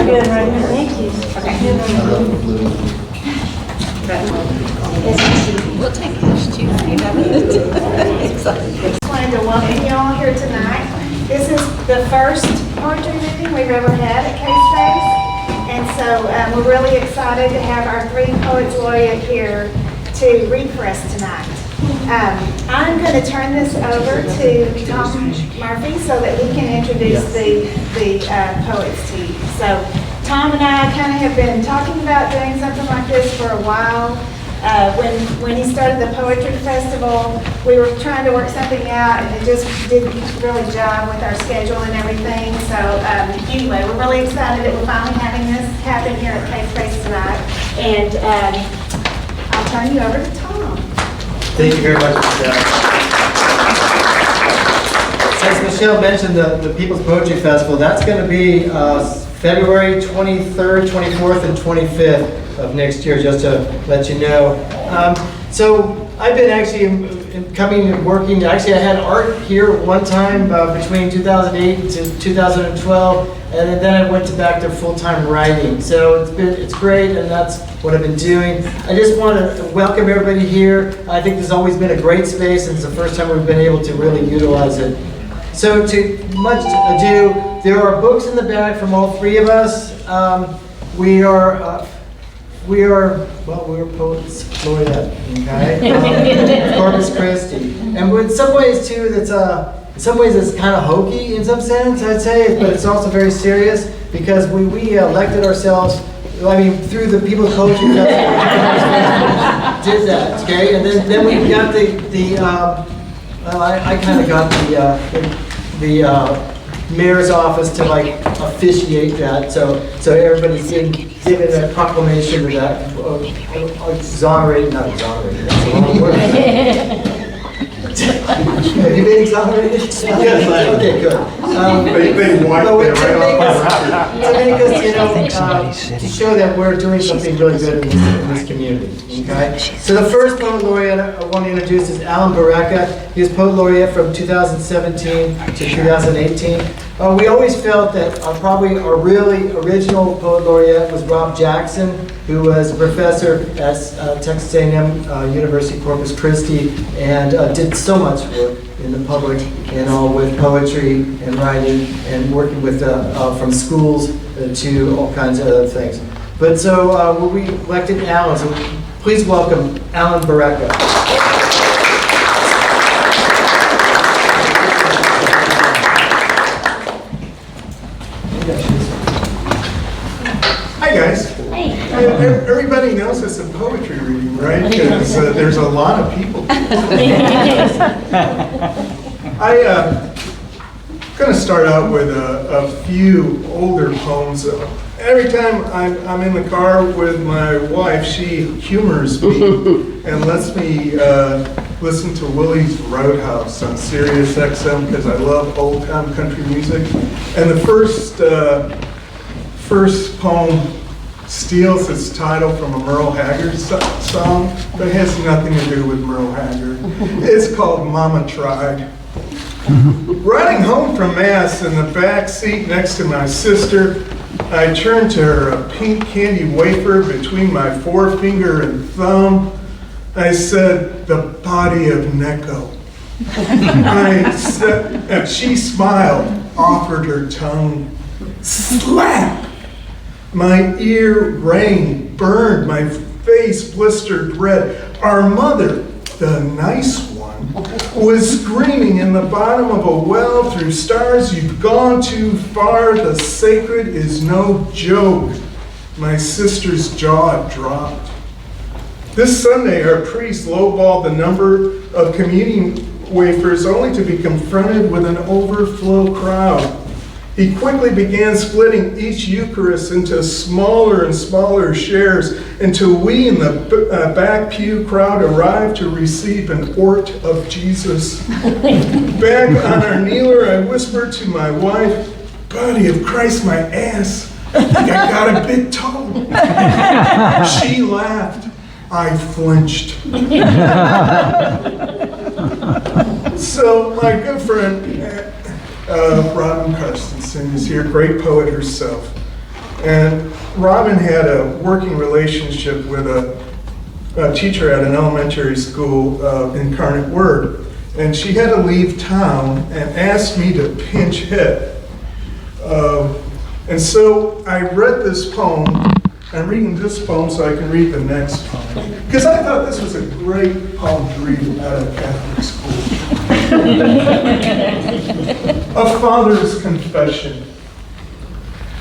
good right here. Thank you. We'll take this too. You have it. Just wanted to welcome you all here tonight. This is the first poetry reading we've ever had at KSpace. And so we're really excited to have our 3 poets laureate here to read for us tonight. I'm going to turn this over to Tom Murphy so that he can introduce the poets to you. So Tom and I kind of have been talking about doing something like this for a while. When he started the Poetry Festival, we were trying to work something out and it just didn't really jive with our schedule and everything. So anyway, we're really excited that we're finally having this happen here at KSpace tonight. And I'll turn you over to Tom. Thank you very much, Michelle. As Michelle mentioned, the People's Poetry Festival, that's going to be February 23rd, 24th, and 25th of next year, just to let you know. So I've been actually coming and working. Actually, I had art here one time between 2008 to 2012, and then I went back to full-time writing. So it's great, and that's what I've been doing. I just want to welcome everybody here. I think there's always been a great space, and it's the first time we've been able to really utilize it. So to much ado, there are books in the bag from all 3 of us. We're poets laureate, okay? Corpus Christi. And in some ways too, it's kind of hokey in some sense, I'd say, but it's also very serious because we elected ourselves, I mean, through the People's Poetry Festival, did that, okay? And then we got I kind of got the mayor's office to like officiate that, so everybody's given a proclamation of that, exonerated, not exonerated, that's the wrong word. Have you been exonerated? Yes. Okay, good. They wiped it right off to make us, to show that we're doing something really good in this community, okay? So the first poet laureate I want to introduce is Alan Berecka. He was poet laureate from 2017 to 2018. We always felt that probably our really original poet laureate was Rob Jackson, who was a professor at Texas A&M University Corpus Christi, and did so much work in the public and all with poetry and writing and working with from schools to all kinds of other things. But so we elected Alan, so please welcome Alan Berecka. Hi guys. Hey. Everybody knows it's a poetry reading, right? Because there's a lot of people. I'm going to start out with a few older poems. Every time I'm in the car with my wife, she humors me and lets me listen to Willie's Roadhouse on Sirius XM because I love old-time country music. And the first poem steals its title from a Merle Haggard song, but it has nothing to do with Merle Haggard. It's called Mama Tried. Riding home from Mass in the back seat next to my sister, I turned to her a pink candy wafer between my forefinger and thumb. I said, "The body of Neko." I said, and she smiled, offered her tongue. Slap! My ear rang, burned, my face blistered red. Our mother, the nice one, was screaming in the bottom of a well through stars, "You've gone too far, the sacred is no joke." My sister's jaw dropped. This Sunday, our priest lowballed the number of communion wafers only to be confronted with an overflow crowd. He quickly began splitting each Eucharist into smaller and smaller shares until we in the back pew crowd arrived to receive an ort of Jesus. Back on our kneeler, I whispered to my wife, "Body of Christ, my ass, I think I got a big toe." She laughed. I flinched. So my good friend, Robin Carstensen is here, great poet herself. And Robin had a working relationship with a teacher at an elementary school, Incarnate Word. And she had to leave town and asked me to pinch hit. And so I read this poem. I'm reading this poem so I can read the next poem. Because I thought this was a great poem to read out of Catholic school. A Father's Confession.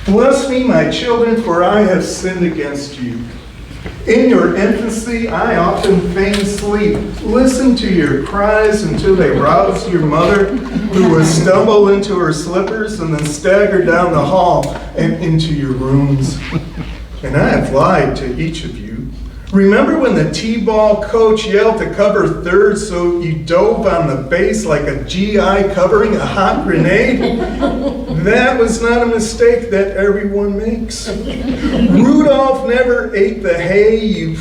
Bless me, my children, for I have sinned against you. In your infancy, I often feigned sleep. Listen to your cries until they roused your mother, who would stumble into her slippers and then stagger down the hall and into your rooms. And I have lied to each of you. Remember when the T-ball coach yelled to cover third so you dove on the base like a GI covering a hot grenade? That was not a mistake that everyone makes. Rudolph never ate the hay you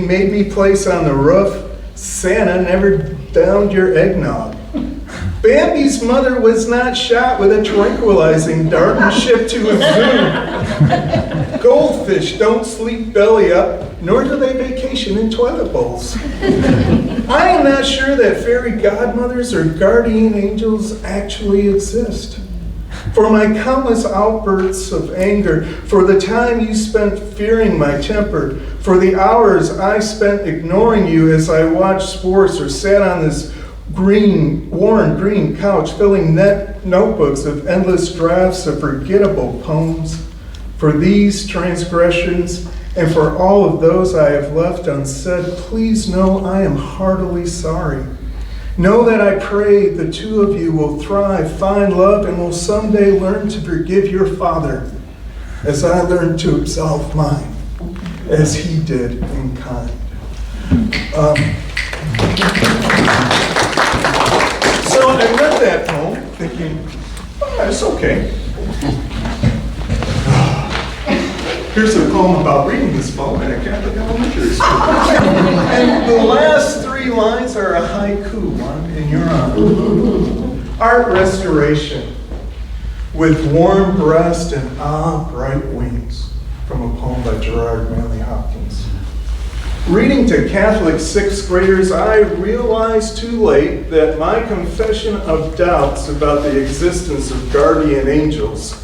made me place on the roof. Santa never downed your eggnog. Bambi's mother was not shot with a tranquilizing dart and shipped to a zoo. Goldfish don't sleep belly up, nor do they vacation in toilet bowls. I am not sure that fairy godmothers or guardian angels actually exist. For my countless outbursts of anger, for the time you spent fearing my temper, for the hours I spent ignoring you as I watched sports or sat on this worn green couch filling notebooks of endless drafts of forgettable poems, for these transgressions and for all of those I have left unsaid, please know I am heartily sorry. Know that I pray the two of you will thrive, find love, and will someday learn to forgive your father as I learned to absolve mine, as he did in kind. So I read that poem thinking, oh, it's okay. Here's a poem about reading this poem in a Catholic elementary school. And the last three lines are a haiku, one in your honor. Art restoration with warm breast and bright wings, from a poem by Gerard Manley Hopkins. Reading to Catholic sixth graders, I realized too late that my confession of doubts about the existence of guardian angels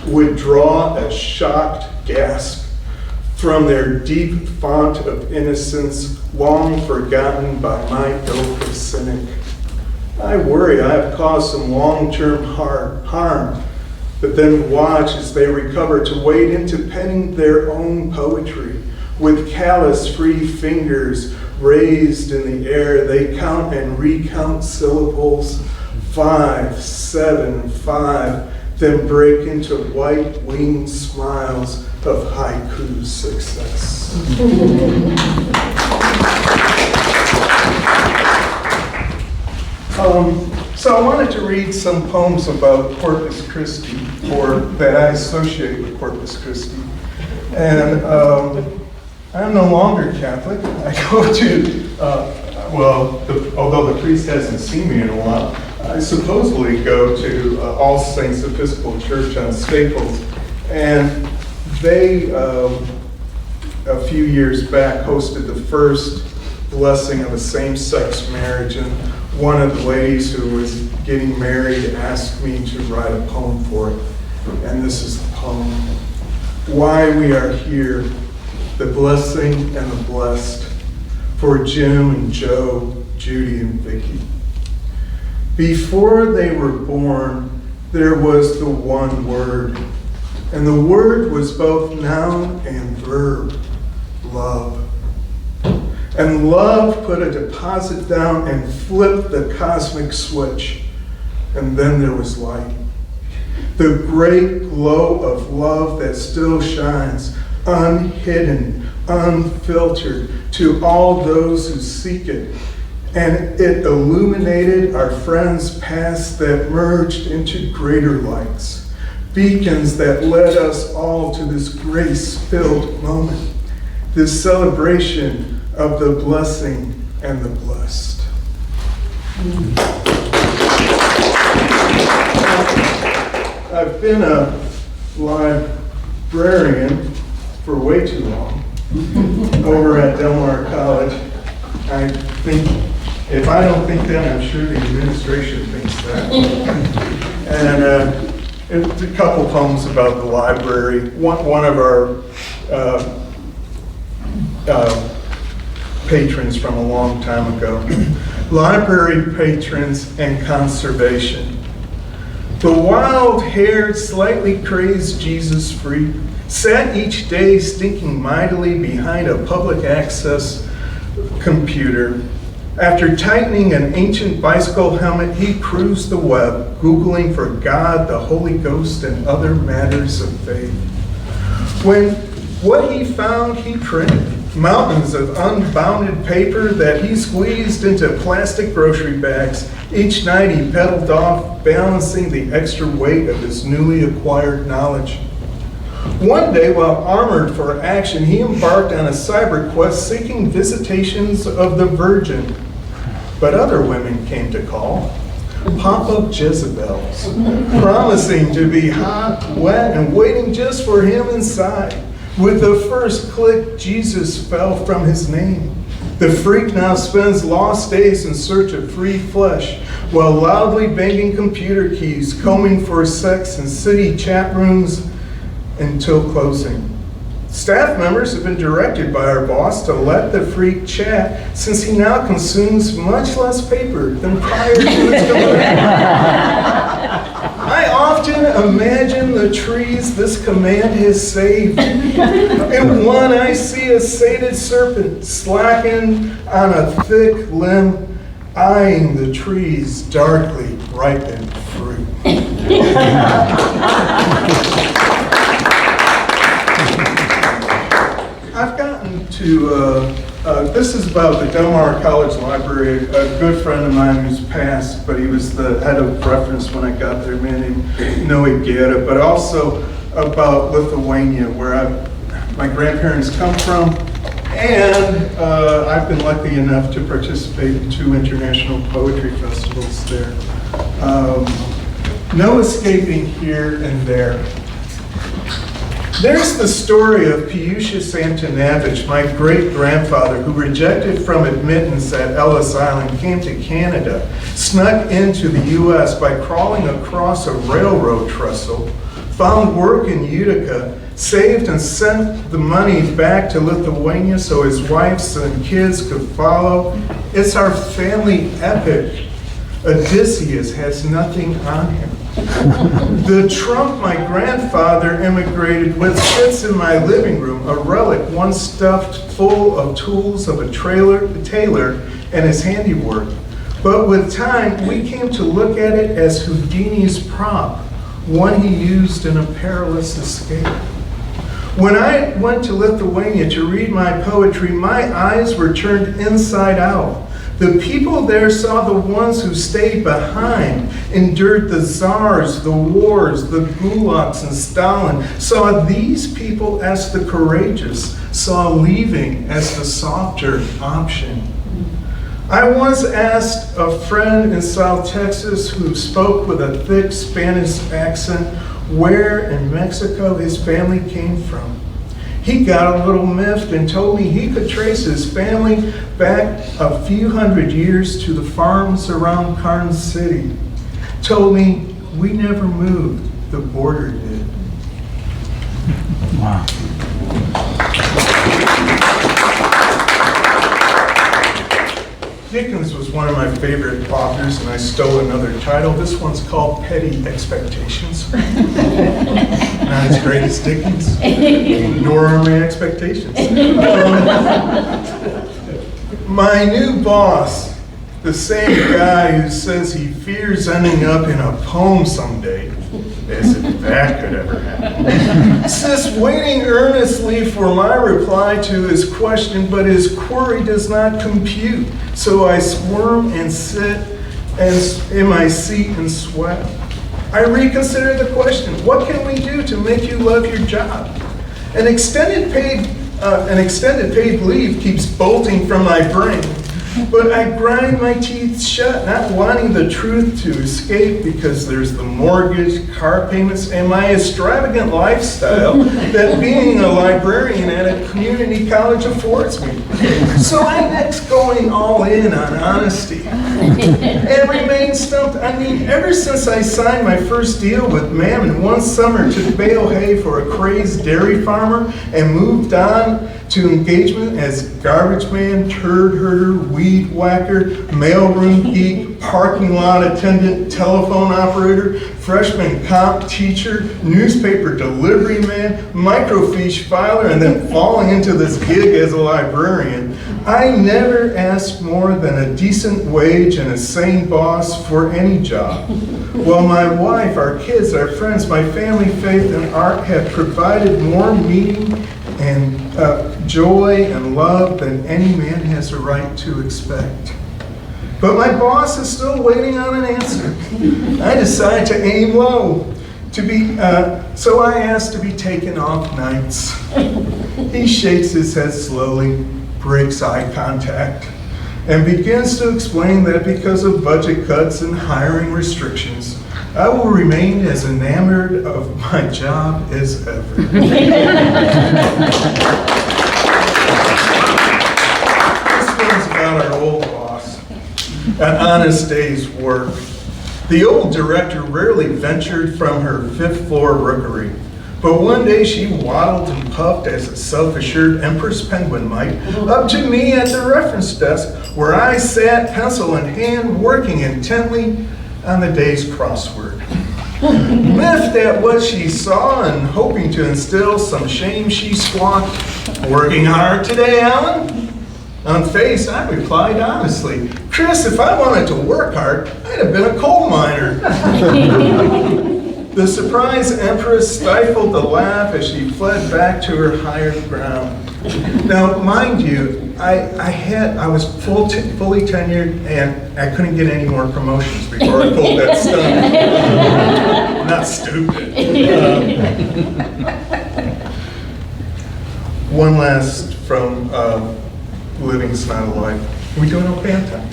would draw a shocked gasp from their deep font of innocence, long forgotten by my ilk of cynic. I worry I have caused some long-term harm, but then watch as they recover to wade into penning their own poetry. With callous-free fingers raised in the air, they count and recount syllables, 5, 7, 5, then break into white-winged smiles of haiku success. So I wanted to read some poems about Corpus Christi, or that I associate with Corpus Christi. And I'm no longer Catholic. I go to, although the priest hasn't seen me in a while, I supposedly go to All Saints Episcopal Church on Staples. And they, a few years back, hosted the first blessing of a same-sex marriage. And one of the ladies who was getting married asked me to write a poem for it. And this is the poem. Why we are here, the blessing and the blessed, for Jim and Joe, Judy and Vicky. Before they were born, there was the one word, and the word was both noun and verb, love. And love put a deposit down and flipped the cosmic switch, and then there was light. The great glow of love that still shines, unhidden, unfiltered, to all those who seek it. And it illuminated our friends' past that merged into greater lights, beacons that led us all to this grace-filled moment, this celebration of the blessing and the blessed. I've been a live librarian for way too long over at Del Mar College. I think, if I don't think that, I'm sure the administration thinks that. And a couple poems about the library. One of our patrons from a long time ago. Library patrons and conservation. The wild-haired, slightly crazed Jesus freak sat each day stinking mightily behind a public access computer. After tightening an ancient bicycle helmet, he cruised the web, Googling for God, the Holy Ghost, and other matters of faith. When what he found, he printed. Mountains of unbounded paper that he squeezed into plastic grocery bags. Each night he pedaled off, balancing the extra weight of his newly acquired knowledge. One day, while armored for action, he embarked on a cyber quest seeking visitations of the Virgin. But other women came to call, pop-up Jezebels, promising to be hot, wet, and waiting just for him inside. With the first click, Jesus fell from his name. The freak now spends lost days in search of free flesh, while loudly banging computer keys, combing for sex in city chat rooms until closing. Staff members have been directed by our boss to let the freak chat, since he now consumes much less paper than prior to his command. I often imagine the trees this command has saved. In one, I see a sated serpent slackened on a thick limb, eyeing the tree's darkly ripened fruit. I've gotten to, this is about the Del Mar College Library. A good friend of mine who's passed, but he was the head of reference when I got there, a man named Noe Guerra, but also about Lithuania, where my grandparents come from, and I've been lucky enough to participate in 2 international poetry festivals there. No escaping here and there. There's the story of Piusius Antonavich, my great-grandfather, who, rejected from admittance at Ellis Island, came to Canada, snuck into the U.S. by crawling across a railroad trestle, found work in Utica, saved and sent the money back to Lithuania so his wives and kids could follow. It's our family epic. Odysseus has nothing on him. The trunk my grandfather immigrated with sits in my living room, a relic once stuffed full of tools of a tailor and his handiwork. But with time, we came to look at it as Houdini's prop, one he used in a perilous escape. When I went to Lithuania to read my poetry, my eyes were turned inside out. The people there saw the ones who stayed behind, endured the czars, the wars, the gulags, and Stalin, saw these people as the courageous, saw leaving as the softer option. I once asked a friend in South Texas who spoke with a thick Spanish accent where in Mexico his family came from. He got a little miffed and told me he could trace his family back a few hundred years to the farms around Carn City. Told me we never moved, the border did. Wow. Dickens was one of my favorite authors, and I stole another title. This one's called Petty Expectations. Not as great as Dickens, nor are my expectations. My new boss, the same guy who says he fears ending up in a poem someday, as if that could ever happen, sits waiting earnestly for my reply to his question, but his query does not compute. So I squirm and sit in my seat and sweat. I reconsider the question, what can we do to make you love your job? An extended paid leave keeps bolting from my brain. But I grind my teeth shut, not wanting the truth to escape because there's the mortgage, car payments, and my extravagant lifestyle that being a librarian at a community college affords me. So I'm next going all in on honesty and remain stumped. I mean, ever since I signed my first deal with Mammon one summer to bale hay for a crazed dairy farmer and moved on to engagement as garbage man, turd herder, weed whacker, mailroom geek, parking lot attendant, telephone operator, freshman comp teacher, newspaper delivery man, microfiche filer, and then falling into this gig as a librarian, I never asked more than a decent wage and a sane boss for any job. While my wife, our kids, our friends, my family, faith, and art have provided more meaning and joy and love than any man has a right to expect. But my boss is still waiting on an answer. I decide to aim low, so I ask to be taken off nights. He shakes his head slowly, breaks eye contact, and begins to explain that because of budget cuts and hiring restrictions, I will remain as enamored of my job as ever. This one's about our old boss, an honest day's work. The old director rarely ventured from her fifth-floor rookery, but one day she waddled and puffed as a self-assured empress penguin might up to me at the reference desk where I sat, pencil in hand, working intently on the day's crossword. Miffed at what she saw and hoping to instill some shame, she squawked, "Working hard today, Alan?" Unfazed, I replied honestly, "Chris, if I wanted to work hard, I'd have been a coal miner." The surprised empress stifled the laugh as she fled back to her higher ground. Now, mind you, I was fully tenured and I couldn't get any more promotions before I pulled that stunt. Not stupid. One last from Living's Not a Life. Are we doing okay on time?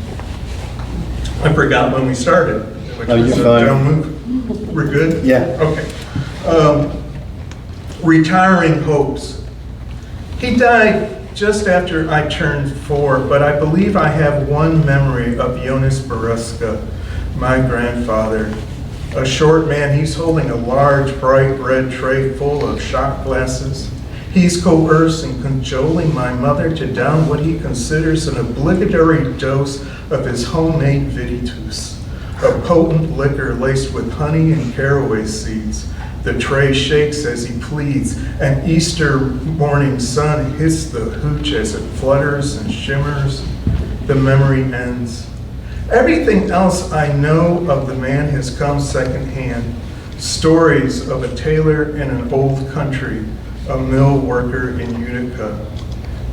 I forgot when we started, which was a dumb move. We're good? Yeah. Okay. Retiring hopes. He died just after I turned 4, but I believe I have one memory of Jonas Berecka, my grandfather. A short man, he's holding a large, bright red tray full of shot glasses. He's coerced and cajoling my mother to down what he considers an obligatory dose of his homemade viditus, a potent liquor laced with honey and caraway seeds. The tray shakes as he pleads. An Easter morning sun hits the hooch as it flutters and shimmers. The memory ends. Everything else I know of the man has come secondhand. Stories of a tailor in an old country, a mill worker in Utica.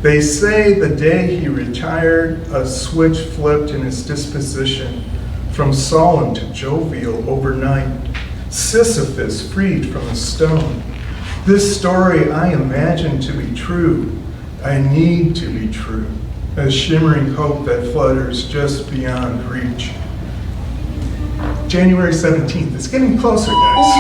They say the day he retired, a switch flipped in his disposition from sullen to jovial overnight. Sisyphus freed from a stone. This story I imagine to be true. I need to be true. A shimmering hope that flutters just beyond reach. January 17th. It's getting closer, guys.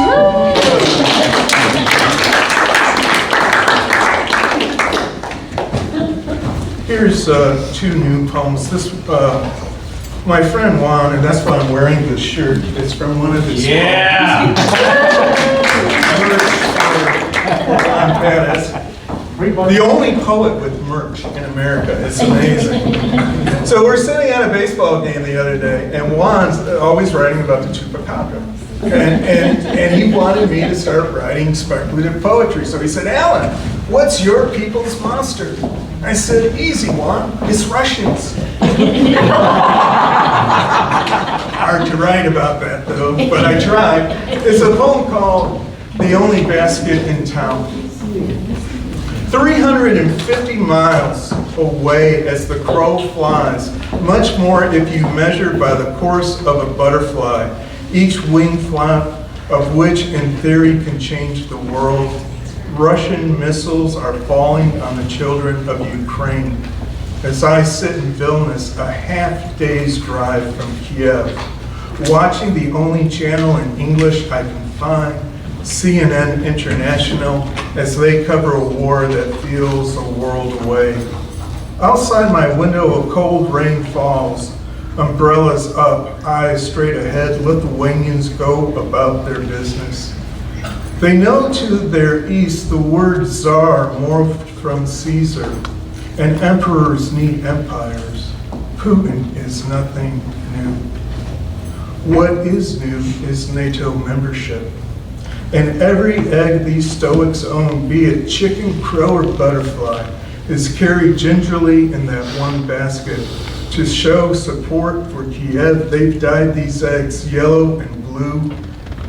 Here's 2 new poems. This, my friend Juan, and that's why I'm wearing this shirt. It's from one of his Yeah. The only poet with merch in America. It's amazing. So we're sitting at a baseball game the other day, and Juan's always writing about the Chupacabra. And he wanted me to start writing speculative poetry. So he said, "Alan, what's your people's monster?" I said, "Easy, Juan, it's Russians." Hard to write about that though, but I tried. It's a poem called "The Only Basket in Town." 350 miles away as the crow flies, much more if you measure by the course of a butterfly, each wing flap of which in theory can change the world. Russian missiles are falling on the children of Ukraine. as I sit in Vilnius, a half-day's drive from Kiev, watching the only channel in English I can find, CNN International, as they cover a war that feels a world away. Outside my window, a cold rain falls, umbrellas up, eyes straight ahead, Lithuanians go about their business. They know to their east the word Tsar morphed from Caesar, and emperors need empires. Putin is nothing new. What is new is NATO membership. And every egg these stoics own, be it chicken, crow, or butterfly, is carried gingerly in that one basket. To show support for Kiev, they've dyed these eggs yellow and blue,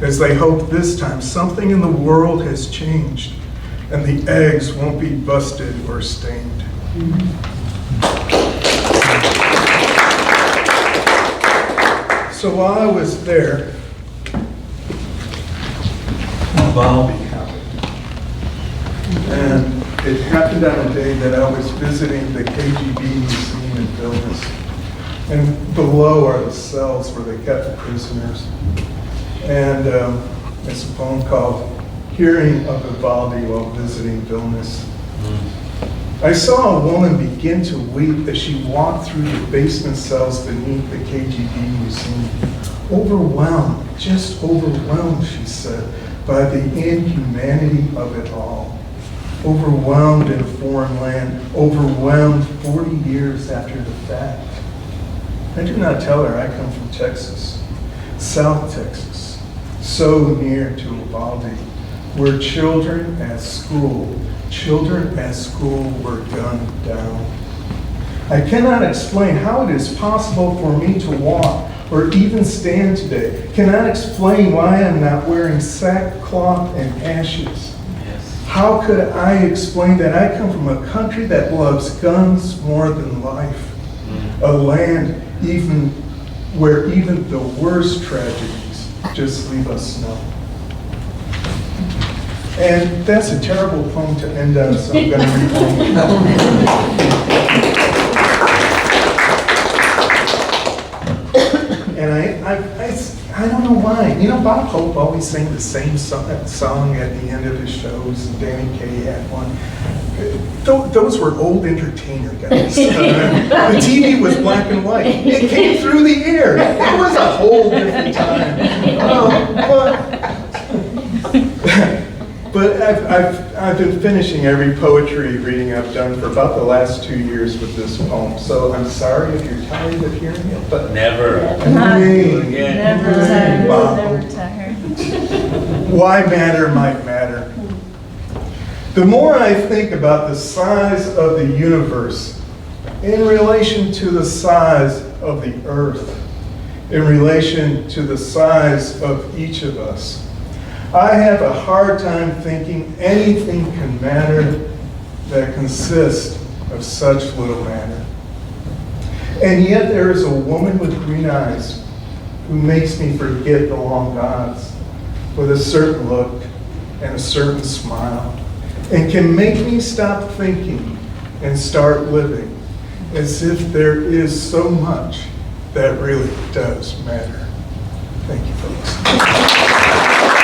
as they hope this time something in the world has changed, and the eggs won't be busted or stained. So while I was there, Uvalde happened. And it happened on a day that I was visiting the KGB museum in Vilnius. And below are the cells where they kept the prisoners. And it's a poem called Hearing of Uvalde While Visiting Vilnius. I saw a woman begin to weep as she walked through the basement cells beneath the KGB museum. Overwhelmed, just overwhelmed, she said, by the inhumanity of it all. Overwhelmed in a foreign land, overwhelmed 40 years after the fact. I do not tell her I come from Texas, South Texas, so near to Uvalde, where children at school were gunned down. I cannot explain how it is possible for me to walk or even stand today. Cannot explain why I'm not wearing sackcloth and ashes. How could I explain that I come from a country that loves guns more than life? A land where even the worst tragedies just leave us numb. And that's a terrible poem to end on, so I'm going to read one. And I don't know why. You know, Bob Hope always sang the same song at the end of his shows, and Danny Kaye had one. Those were old entertainer guys. The TV was black and white. It came through the air. It was a whole different time. But I've been finishing every poetry reading I've done for about the last 2 years with this poem. So I'm sorry if you're tired of hearing it, but Never. Never tired. Why matter might matter. The more I think about the size of the universe in relation to the size of the earth, in relation to the size of each of us, I have a hard time thinking anything can matter that consists of such little matter. And yet there is a woman with green eyes who makes me forget the long gods with a certain look and a certain smile, and can make me stop thinking and start living as if there is so much that really does matter. Thank you for listening.